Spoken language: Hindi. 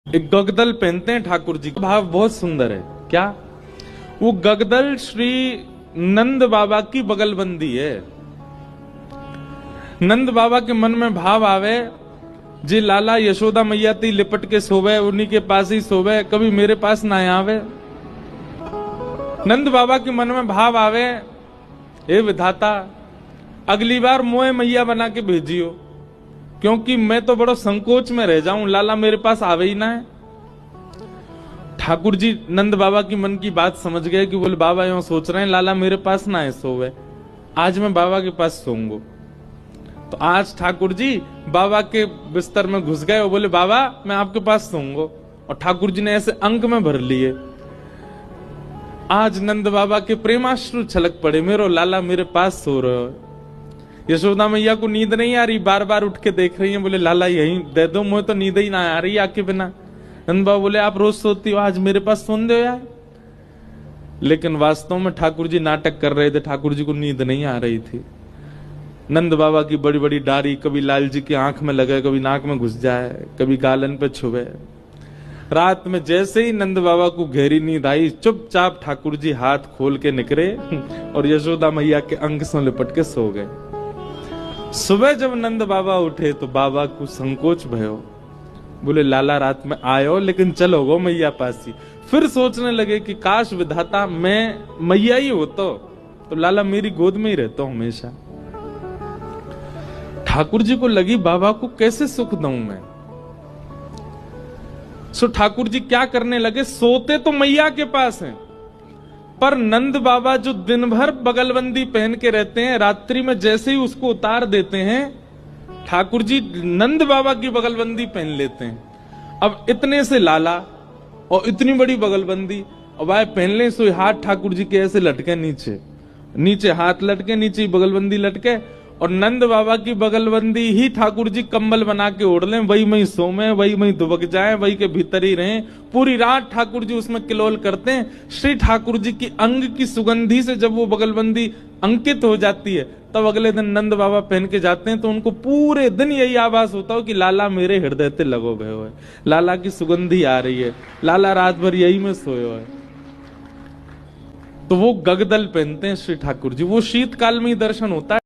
एक गगदल पहनते हैं ठाकुर जी का भाव बहुत सुंदर है। क्या वो गगदल श्री नंद बाबा की बगलबंदी है। नंद बाबा के मन में भाव आवे जी लाला यशोदा मैया ती लिपट के सोवे, उन्हीं के पास ही सोवे, कभी मेरे पास ना आवे। नंद बाबा के मन में भाव आवे हे विधाता अगली बार मोए मैया बना के भेजियो, क्योंकि मैं तो बड़ो संकोच में रह जाऊं, लाला मेरे पास आवे ही ना है। ठाकुर जी नंद बाबा की मन की बात समझ गए कि बोले बाबा यूं सोच रहे हैं लाला मेरे पास ना है सोवे, आज मैं बाबा के पास सोऊंगा। तो आज ठाकुर जी बाबा के बिस्तर में घुस गए और बोले बाबा मैं आपके पास सोऊंगा, और ठाकुर जी ने ऐसे अंक में भर लिए। आज नंद बाबा के प्रेमाश्रु छलक पड़े, मेरो लाला मेरे पास सो रहे हो। यशोदा मैया को नींद नहीं आ रही, बार बार उठ के देख रही हैं, बोले लाला यही दे दो, मुझे तो नींद ही ना आ रही आके बिना। नंद बाबा बोले आप रोज सोती हो, आज मेरे पास सोन दो यार। लेकिन वास्तव में ठाकुर जी नाटक कर रहे थे, ठाकुर जी को नींद नहीं आ रही थी। नंद बाबा की बड़ी बड़ी डारी कभी लाल जी की आंख में लगे, कभी नाक में घुस जाए, कभी गालन पे छुए। रात में जैसे ही नंद बाबा को गहरी नींद आई, चुपचाप ठाकुर जी हाथ खोल के निकले और यशोदा मैया के अंग से लिपट के सो गए। सुबह जब नंद बाबा उठे तो बाबा को संकोच भयो, बोले लाला रात में आयो लेकिन चलो गो मैया पास ही। फिर सोचने लगे कि काश विधाता मैं मैया ही हो तो लाला मेरी गोद में ही रहता हूं हमेशा। ठाकुर जी को लगी बाबा को कैसे सुख दूं मैं। सो ठाकुर जी क्या करने लगे, सोते तो मैया के पास हैं, पर नंद बाबा जो दिन भर बगलबंदी पहन के रहते हैं, रात्रि में जैसे ही उसको उतार देते हैं, ठाकुर जी नंद बाबा की बगलबंदी पहन लेते हैं। अब इतने से लाला और इतनी बड़ी बगलबंदी, अब आए पहन ले सो हाथ ठाकुर जी के ऐसे लटके, नीचे नीचे हाथ लटके, नीचे बगलबंदी लटके, और नंद बाबा की बगलबंदी ही ठाकुर जी कंबल बना के ओढ़ लें, वही में सोमे, वही में दुबक जाए, वही के भीतर ही रहें। पूरी रात ठाकुर जी उसमें किलोल करते हैं। श्री ठाकुर जी की अंग की सुगंधी से जब वो बगलबंदी अंकित हो जाती है, तब अगले दिन नंद बाबा पहन के जाते हैं तो उनको पूरे दिन यही आभास होता हो कि लाला मेरे हृदय से लगो गए हो, लाला की सुगंधी आ रही है, लाला रात भर यही में सोए हो। तो वो गगदल पहनते हैं श्री ठाकुर जी, वो शीतकाल में ही दर्शन होता है।